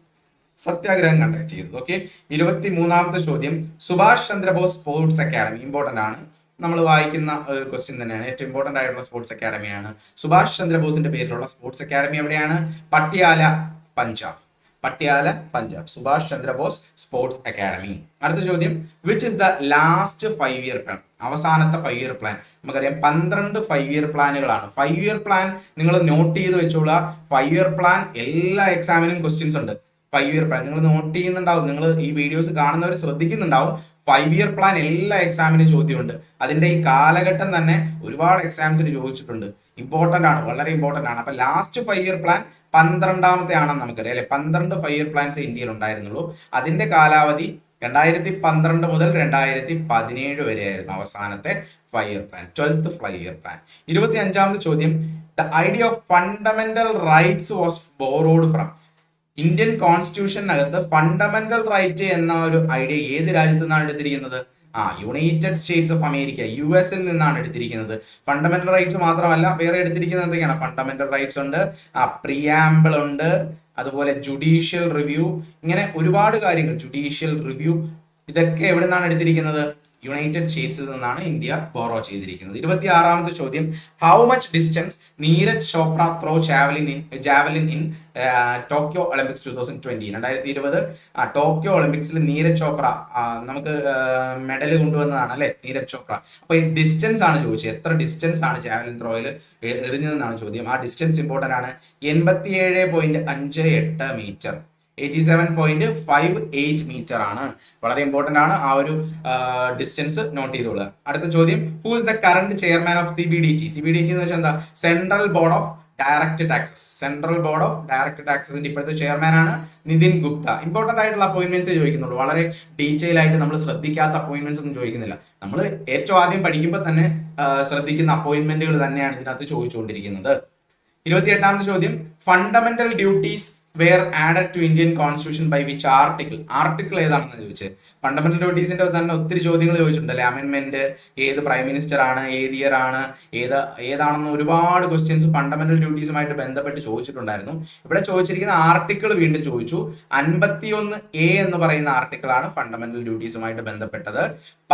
സത്യാഗ്രഹം കണ്ടക്ട് ചെയ്തത്. ഓക്കെ, 23ാമത്തെ ചോദ്യം, Subhash Chandra Bose sports academy. Important ആണ്, നമ്മൾ വായിക്കുന്ന ഒരു ക്വസ്റ്റ്യൻ തന്നെയാണ്. ഏറ്റവും ഇമ്പോർട്ടന്റ് ആയിട്ടുള്ള സ്പോർട്സ് അക്കാഡമിയാണ്. സുഭാഷ് ചന്ദ്രബോസിന്റെ പേരിലുള്ള സ്പോർട്സ് അക്കാഡമി എവിടെയാണ്? പട്യാല, പഞ്ചാബ്. Subhash Chandra Bose sports academy. അടുത്ത ചോദ്യം, which is the last 5-year plan? അവസാനത്തെ 5-year പ്ലാൻ. നമുക്കറിയാം 12 5-year പ്ലാനുകളാണ്. 5-year പ്ലാൻ നിങ്ങൾ നോട്ട് ചെയ്ത് വെച്ചോളൂ. 5-year പ്ലാൻ എല്ലാ എക്സാമിനും ക്വസ്റ്റ്യൻസ് ഉണ്ട്. 5-year പ്ലാൻ നിങ്ങൾ നോട്ട് ചെയ്യുന്നുണ്ടാവും. നിങ്ങൾ ഈ വീഡിയോസ് കാണുന്നവർ ശ്രദ്ധിക്കുന്നുണ്ടാവും. 5-year പ്ലാൻ എല്ലാ എക്സാമിനും ചോദ്യമുണ്ട്. അതിന്റെ ഈ കാലഘട്ടം തന്നെ ഒരുപാട് എക്സാംസിന് ചോദിച്ചിട്ടുണ്ട്. ഇമ്പോർട്ടന്റ് ആണ്, വളരെ ഇമ്പോർട്ടന്റ് ആണ്. അപ്പൊ ലാസ്റ്റ് 5-year പ്ലാൻ 12ാമത്തെ ആണെന്ന് നമുക്കറിയാം അല്ലെ. 12 5-year പ്ലാൻസ് ഇന്ത്യയിൽ ഉണ്ടായിരുന്നുള്ളൂ. അതിന്റെ കാലാവധി 2012 മുതൽ 2017 വരെയായിരുന്നു അവസാനത്തെ 5-year plan, 12th 5-year plan. 25ാമത്തെ ചോദ്യം, the idea of fundamental rights was borrowed from. Indian കോൺസ്റ്റിറ്റ്യൂഷനകത്ത് ഫണ്ടമെന്റൽ റൈറ്റ് എന്ന ഒരു ഐഡിയ ഏത് രാജ്യത്തു നിന്നാണ് എടുത്തിരിക്കുന്നത്? യുണൈറ്റഡ് സ്റ്റേറ്റ്സ് ഓഫ് അമേരിക്ക, US-ൽ നിന്നാണ് എടുത്തിരിക്കുന്നത്. ഫണ്ടമെന്റൽ റൈറ്റ്സ് മാത്രമല്ല, വേറെ എടുത്തിരിക്കുന്നത് എന്തൊക്കെയാണ്? ഫണ്ടമെന്റൽ റൈറ്റ്സ് ഉണ്ട്, പ്രിയാമ്പിൾ ഉണ്ട്, അതുപോലെ ജുഡീഷ്യൽ റിവ്യൂ, ഇങ്ങനെ ഒരുപാട് കാര്യങ്ങൾ. ജുഡീഷ്യൽ റിവ്യൂ ഇതൊക്കെ എവിടെ നിന്നാണ് എടുത്തിരിക്കുന്നത്? യുണൈറ്റഡ് സ്റ്റേറ്റ്സിൽ നിന്നാണ് ഇന്ത്യ ബോറോ ചെയ്തിരിക്കുന്നത്. 26ാമത്തെ ചോദ്യം, how much distance Neeraj Chopra throw javelin in Tokyo Olympics 2020? 2020 Tokyo ഒളിമ്പിക്സിൽ നീരജ് ചോപ്ര നമുക്ക് മെഡൽ കൊണ്ടുവന്നതാണ് അല്ലെ, നീരജ് ചോപ്ര. അപ്പൊ ഈ ഡിസ്റ്റൻസ് ആണ് ചോദിച്ചത്. എത്ര ഡിസ്റ്റൻസ് ആണ് ജാവലിൻ ത്രോയിൽ എറിഞ്ഞതെന്നാണ് ചോദ്യം. ആ ഡിസ്റ്റൻസ് ഇമ്പോർട്ടന്റ് ആണ്. 87.58 മീറ്റർ, 87.58 മീറ്റർ ആണ്. വളരെ ഇമ്പോർട്ടന്റ് ആണ്. ആ ഒരു ഡിസ്റ്റൻസ് നോട്ട് ചെയ്തോളുക. അടുത്ത ചോദ്യം, who is the current chairman of CBDT? CBDT എന്ന് വെച്ചാൽ എന്താ? Central board of direct taxes. Central board of direct ടാക്സസിന്റെ ഇപ്പോഴത്തെ ചെയർമാൻ ആണ് നിതിൻ ഗുപ്ത. ഇമ്പോർട്ടന്റ് ആയിട്ടുള്ള അപ്പോയിന്റ്മെന്റ്സ് ചോദിക്കുന്നുള്ളൂ. വളരെ ഡീറ്റെയിൽ ആയിട്ട് നമ്മൾ ശ്രദ്ധിക്കാത്ത അപ്പോയിന്റ്മെന്റ്സ് ഒന്നും ചോദിക്കുന്നില്ല. നമ്മൾ ഏറ്റവും ആദ്യം പഠിക്കുമ്പോൾ തന്നെ ശ്രദ്ധിക്കുന്ന അപ്പോയിന്റ്മെന്റുകൾ തന്നെയാണ് ഇതിനകത്ത് ചോദിച്ചുകൊണ്ടിരിക്കുന്നത്. 28ാമത്തെ ചോദ്യം, fundamental duties were added to Indian constitution by which article. Article ഏതാണെന്ന് ചോദിച്ചത്. ഫണ്ടമെന്റൽ ഡ്യൂട്ടീസിന്റെ തന്നെ ഒത്തിരി ചോദ്യങ്ങൾ ചോദിച്ചിട്ടുണ്ടല്ലേ. അമെന്റ്മെന്റ്, ഏത് പ്രൈം മിനിസ്റ്റർ ആണ്, ഏത് ഇയർ ആണ്, ഏതാണെന്ന് ഒരുപാട് ക്വസ്റ്റ്യൻസ് ഫണ്ടമെന്റൽ ഡ്യൂട്ടീസുമായിട്ട് ബന്ധപ്പെട്ട് ചോദിച്ചിട്ടുണ്ടായിരുന്നു. ഇവിടെ ചോദിച്ചിരിക്കുന്ന ആർട്ടിക്കിൾ വീണ്ടും ചോദിച്ചു. 51A എന്ന് പറയുന്ന ആർട്ടിക്കിൾ ആണ് ഫണ്ടമെന്റൽ ഡ്യൂട്ടീസുമായിട്ട് ബന്ധപ്പെട്ടത്.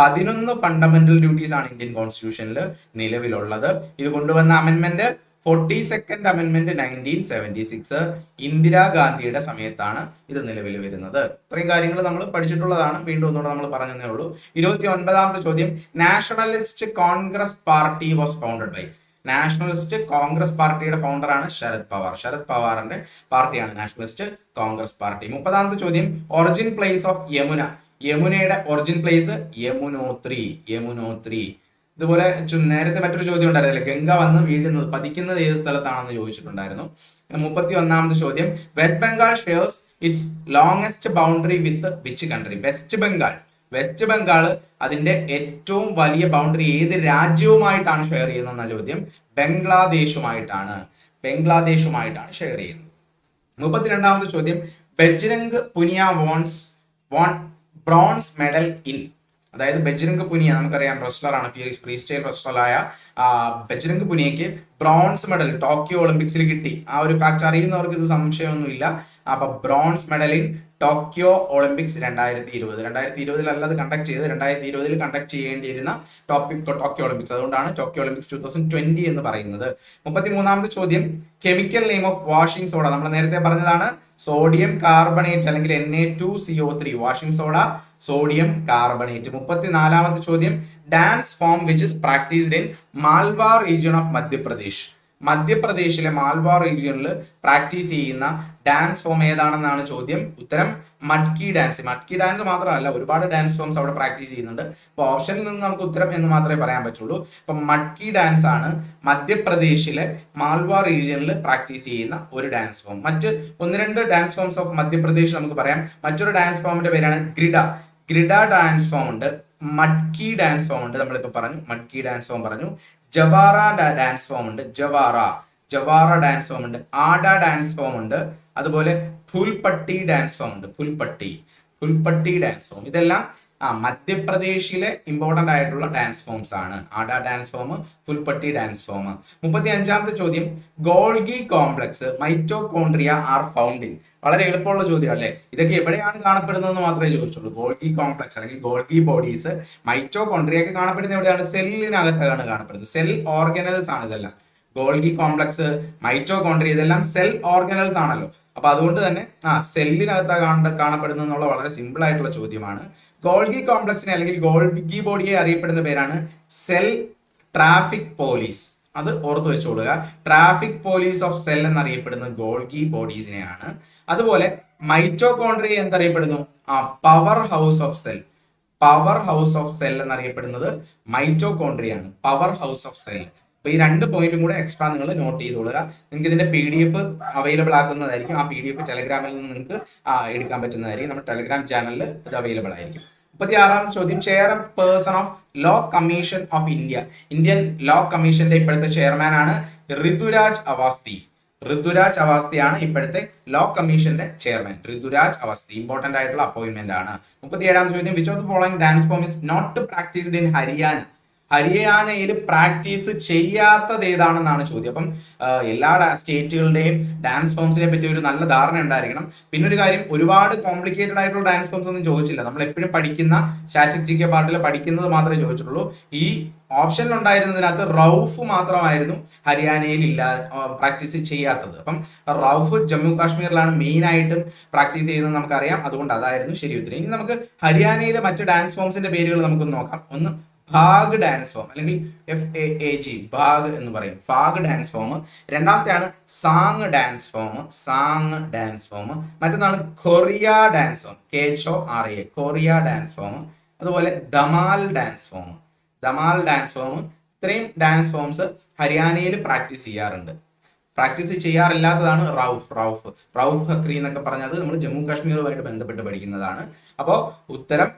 11 ഫണ്ടമെന്റൽ ഡ്യൂട്ടീസ് ആണ് ഇന്ത്യൻ കോൺസ്റ്റിറ്റ്യൂഷനിൽ നിലവിലുള്ളത്. ഇത് കൊണ്ടുവന്ന അമെന്റ്മെന്റ് 42nd അമെന്റ്മെന്റ് 1976 ഇന്ദിരാഗാന്ധിയുടെ സമയത്താണ് ഇത് നിലവിൽ വരുന്നത്. ഇത്രയും കാര്യങ്ങൾ നമ്മൾ പഠിച്ചിട്ടുള്ളതാണ്, വീണ്ടും ഒന്നുകൂടെ നമ്മൾ പറഞ്ഞതേ ഉള്ളൂ. 29ാമത്തെ ചോദ്യം, Nationalist Congress Party was founded by. Nationalist Congress പാർട്ടിയുടെ ഫൗണ്ടറാണ് ശരത് പവാർ. ശരത് പവാറിന്റെ പാർട്ടിയാണ് നാഷണലിസ്റ്റ് കോൺഗ്രസ് പാർട്ടി. 30ാമത്തെ ചോദ്യം, ഒറിജിൻ പ്ലേസ് ഓഫ് യമുന. യമുനയുടെ ഒറിജിൻ പ്ലേസ് യമുനോത്രി. ഇതുപോലെ നേരത്തെ മറ്റൊരു ചോദ്യം ഉണ്ടായിരുന്നില്ല, ഗംഗ വന്ന് വീഴുന്നത് പതിക്കുന്നത് ഏത് സ്ഥലത്താണെന്ന് ചോദിച്ചിട്ടുണ്ടായിരുന്നു. 31ാമത്തെ ചോദ്യം, west Bengal shares it's longest boundary with which country. West Bengal അതിന്റെ ഏറ്റവും വലിയ ബൗണ്ടറി ഏത് രാജ്യവുമായിട്ടാണ് ഷെയർ ചെയ്യുന്നതെന്ന ചോദ്യം. ബംഗ്ലാദേശുമായിട്ടാണ് ഷെയർ ചെയ്യുന്നത്. 32ാമത്തെ ചോദ്യം, Bajrang Punia won bronze medal in. അതായത് ബജ്രംഗ് പുനിയ നമുക്കറിയാം റെസ്ലറാണ്, ഫ്രീ സ്റ്റൈൽ റെസ്ലറായ ബജ്രംഗ് പുനിയയ്ക്ക് ബ്രോൺസ് മെഡൽ ടോക്കിയോ ഒളിമ്പിക്സിൽ കിട്ടി. ആ ഒരു ഫാക്ട് അറിയുന്നവർക്ക് ഇത് സംശയമൊന്നുമില്ല. അപ്പൊ bronze medal in Tokyo Olympics 2020 അല്ല അത് കണ്ടക്ട് ചെയ്ത് 2020 കണ്ടക്ട് ചെയ്യേണ്ടിയിരുന്ന ടോക്കിയോ ഒളിമ്പിക്സ്. അതുകൊണ്ടാണ് ടോക്കിയോ ഒളിമ്പിക്സ് 2020 എന്ന് പറയുന്നത്. 33ാമത്തെ ചോദ്യം, chemical name of washing soda. നമ്മൾ നേരത്തെ പറഞ്ഞതാണ് സോഡിയം കാർബണേറ്റ് അല്ലെങ്കിൽ Na2CO3. Washing soda sodium carbonate. 34ാമത്തെ ചോദ്യം, dance form which is practised in Malwa region of Madhya Pradesh. മധ്യപ്രദേശിലെ മാൽവ റീജിയനിൽ പ്രാക്ടീസ് ചെയ്യുന്ന ഡാൻസ് ഫോം ഏതാണെന്നാണ് ചോദ്യം. ഉത്തരം മഡ്കി ഡാൻസ്. മഡ്കി ഡാൻസ് മാത്രമല്ല, ഒരുപാട് ഡാൻസ് ഫോംസ് അവിടെ പ്രാക്ടീസ് ചെയ്യുന്നുണ്ട്. അപ്പൊ ഓപ്ഷനിൽ നിന്ന് നമുക്ക് ഉത്തരം എന്ന് മാത്രമേ പറയാൻ പറ്റുള്ളൂ. അപ്പൊ മഡ്കി ഡാൻസ് ആണ് മധ്യപ്രദേശിലെ മാൽവ റീജിയനിൽ പ്രാക്ടീസ് ചെയ്യുന്ന ഒരു ഡാൻസ് ഫോം. മറ്റ് 1-2 ഡാൻസ് ഫോംസ് ഓഫ് മധ്യപ്രദേശ് നമുക്ക് പറയാം. മറ്റൊരു ഡാൻസ് ഫോമിന്റെ പേരാണ് ഗ്രിഡ ഡാൻസ് ഫോം ഉണ്ട്, മഡ്കി ഡാൻസ് ഫോം ഉണ്ട്, നമ്മളിപ്പോ പറഞ്ഞു മഡ്കി ഡാൻസ് ഫോം പറഞ്ഞു. ജവാറ ഡാൻസ് ഫോം ഉണ്ട്, ജവാറ ഡാൻസ് ഫോം ഉണ്ട്. ആഡ ഡാൻസ് ഫോം ഉണ്ട്. അതുപോലെ ഫുൽപട്ടി ഡാൻസ് ഫോം ഉണ്ട്, ഫുൽപട്ടി ഡാൻസ് ഫോം. ഇതെല്ലാം മധ്യപ്രദേശിലെ ഇമ്പോർട്ടന്റ് ആയിട്ടുള്ള ഡാൻസ് ഫോംസ് ആണ്. ആഡ ഡാൻസ് ഫോം, ഫുൽപട്ടി ഡാൻസ് ഫോം. 35ാമത്തെ ചോദ്യം, Golgi complex mitochondria are found in. വളരെ എളുപ്പമുള്ള ചോദ്യം അല്ലേ. ഇതൊക്കെ എവിടെയാണ് കാണപ്പെടുന്നതെന്ന് മാത്രമേ ചോദിച്ചുള്ളൂ. ഗോൾഗി കോംപ്ലക്സ് അല്ലെങ്കിൽ ഗോൾഗി ബോഡീസ് മൈറ്റോകോൺട്രിയ ഒക്കെ കാണപ്പെടുന്നത് എവിടെയാണ്? സെല്ലിനകത്താണ് കാണപ്പെടുന്നത്. സെൽ ഓർഗനൽസ് ആണ് ഇതെല്ലാം. ഗോൾഗി കോംപ്ലക്സ്, മൈറ്റോകോൺട്രിയ ഇതെല്ലാം സെൽ ഓർഗനൽസ് ആണല്ലോ. അപ്പൊ അതുകൊണ്ട് തന്നെ സെല്ലിനകത്താണ് കാണപ്പെടുന്നത് എന്നുള്ള വളരെ സിമ്പിൾ ആയിട്ടുള്ള ചോദ്യമാണ്. ഗോൾഗി കോംപ്ലക്സിനെ അല്ലെങ്കിൽ ഗോൾഗി ബോഡിയെ അറിയപ്പെടുന്ന പേരാണ് സെൽ ട്രാഫിക് പോലീസ്. അത് ഓർത്ത് വെച്ചോളുക. ട്രാഫിക് പോലീസ് ഓഫ് സെൽ എന്നറിയപ്പെടുന്നത് ഗോൾഗി ബോഡീസിനെയാണ്. അതുപോലെ മൈറ്റോകോൺട്രിയ എന്തറിയപ്പെടുന്നു? പവർ ഹൗസ് ഓഫ് സെൽ എന്നറിയപ്പെടുന്നത് മൈറ്റോകോൺട്രിയ ആണ്. Power house of cell. അപ്പൊ ഈ 2 പോയിന്റും കൂടെ എക്സ്ട്രാ നിങ്ങൾ നോട്ട് ചെയ്തോളുക. നിങ്ങൾക്ക് ഇതിന്റെ PDF അവൈലബിൾ ആക്കുന്നതായിരിക്കും. ആ PDF ടെലഗ്രാമിൽ നിന്ന് നിങ്ങൾക്ക് എടുക്കാൻ പറ്റുന്നതായിരിക്കും. നമ്മുടെ ടെലഗ്രാം ചാനലിൽ ഇത് അവൈലബിൾ ആയിരിക്കും. 36ാമത്തെ ചോദ്യം, chair person of law commission of Indian law കമ്മീഷന്റെ ഇപ്പോഴത്തെ ചെയർമാൻ ആണ് ഋതുരാജ് അവസ്ഥയാണ് ഇപ്പോഴത്തെ ലോ കമ്മീഷന്റെ ചെയർമാൻ. ഋതുരാജ് അവസ്ഥ ഇമ്പോർട്ടന്റ് ആയിട്ടുള്ള അപ്പോയിന്റ്മെന്റ് ആണ്. 37ാമത്തെ ചോദ്യം, which of the following dance form is not practised in ഹരിയാനയിൽ പ്രാക്ടീസ് ചെയ്യാത്തത് ഏതാണെന്നാണ് ചോദ്യം. അപ്പം എല്ലാ സ്റ്റേറ്റുകളുടെയും ഡാൻസ് ഫോംസിനെ പറ്റി ഒരു നല്ല ധാരണ ഉണ്ടായിരിക്കണം. പിന്നെ ഒരു കാര്യം, ഒരുപാട് കോംപ്ലിക്കേറ്റഡ് ആയിട്ടുള്ള ഡാൻസ് ഫോംസ് ഒന്നും ചോദിച്ചില്ല. നമ്മൾ എപ്പോഴും പഠിക്കുന്ന സ്റ്റാറ്റിസ്റ്റിക്സ് പാർട്ടിൽ പഠിക്കുന്നത് മാത്രമേ ചോദിച്ചിട്ടുള്ളൂ. ഈ ഓപ്ഷനിൽ ഉണ്ടായിരുന്നതിനകത്ത് റൌഫ് മാത്രമായിരുന്നു ഹരിയാനയിൽ പ്രാക്ടീസ് ചെയ്യാത്തത്. അപ്പം റൌഫ് ജമ്മു കാശ്മീരിലാണ് മെയിൻ ആയിട്ടും പ്രാക്ടീസ് ചെയ്യുന്നത് നമുക്കറിയാം. അതുകൊണ്ട് അതായിരുന്നു ശരി ഉത്തരം. ഇനി നമുക്ക് ഹരിയാനയിലെ മറ്റ് ഡാൻസ് ഫോംസിന്റെ പേരുകൾ നമുക്ക് നോക്കാം. ഒന്ന് ഭാഗ് ഡാൻസ് ഫോം അല്ലെങ്കിൽ FAAG ഭാഗ് എന്ന് പറയും, Bhaag dance form. രണ്ടാമത്തെയാണ് San dance form. മറ്റൊന്നാണ് Korea dance form, KHORA Korea dance form. അതുപോലെ ധമാൽ ഡാൻസ് ഫോം. ഇത്രയും ഡാൻസ് ഫോംസ് ഹരിയാനയിൽ പ്രാക്ടീസ് ചെയ്യാറുണ്ട്. പ്രാക്ടീസ് ചെയ്യാറില്ലാത്തതാണ് റൌഫ് ഹക്രി എന്നൊക്കെ പറഞ്ഞത് നമ്മൾ ജമ്മു കാശ്മീരുമായിട്ട് ബന്ധപ്പെട്ട് പഠിക്കുന്നതാണ്. അപ്പോൾ ഉത്തരം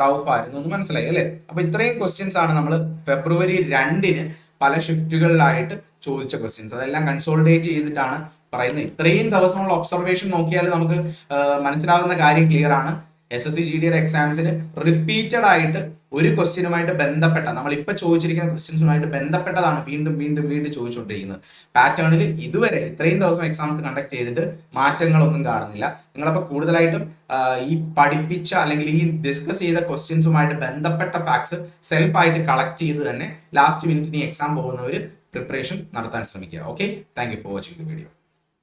റൌഫ് ആയിരുന്നു എന്ന് മനസ്സിലായി അല്ലേ? അപ്പൊ ഇത്രയും ക്വസ്റ്റ്യൻസ് ആണ് നമ്മൾ ഫെബ്രുവരി 2-ന് പല ഷിഫ്റ്റുകളിലായിട്ട് ചോദിച്ച ക്വസ്റ്റ്യൻസ്. അതെല്ലാം കൺസോളിഡേറ്റ് ചെയ്തിട്ടാണ് പറയുന്നത്. ഇത്രയും ദിവസമുള്ള ഒബ്സർവേഷൻ നോക്കിയാൽ നമുക്ക് മനസ്സിലാവുന്ന കാര്യം ക്ലിയർ ആണ്. SSC GD എക്സാംസിന് റിപ്പീറ്റഡ് ആയിട്ട് ഒരു ക്വസ്റ്റ്യനുമായിട്ട് ബന്ധപ്പെട്ട, നമ്മൾ ഇപ്പൊ ചോദിച്ചിരിക്കുന്ന ക്വസ്റ്റ്യൻസുമായിട്ട് ബന്ധപ്പെട്ടതാണ് വീണ്ടും വീണ്ടും വീണ്ടും ചോദിച്ചുകൊണ്ടിരിക്കുന്നത്. പാറ്റേണിൽ ഇതുവരെ ഇത്രയും ദിവസം എക്സാംസ് കണ്ടക്ട് ചെയ്തിട്ട് മാറ്റങ്ങളൊന്നും കാണുന്നില്ല. നിങ്ങളപ്പോൾ കൂടുതലായിട്ടും ഈ പഠിപ്പിച്ച അല്ലെങ്കിൽ ഈ ഡിസ്കസ് ചെയ്ത ക്വസ്റ്റ്യൻസുമായിട്ട് ബന്ധപ്പെട്ട ഫാക്ട്സ് സെൽഫായിട്ട് കളക്ട് ചെയ്ത് തന്നെ ലാസ്റ്റ് മിനിറ്റിന് എക്സാം പോകുന്നവർ പ്രിപ്പറേഷൻ നടത്താൻ ശ്രമിക്കുക. Okay, thank you for watching the video.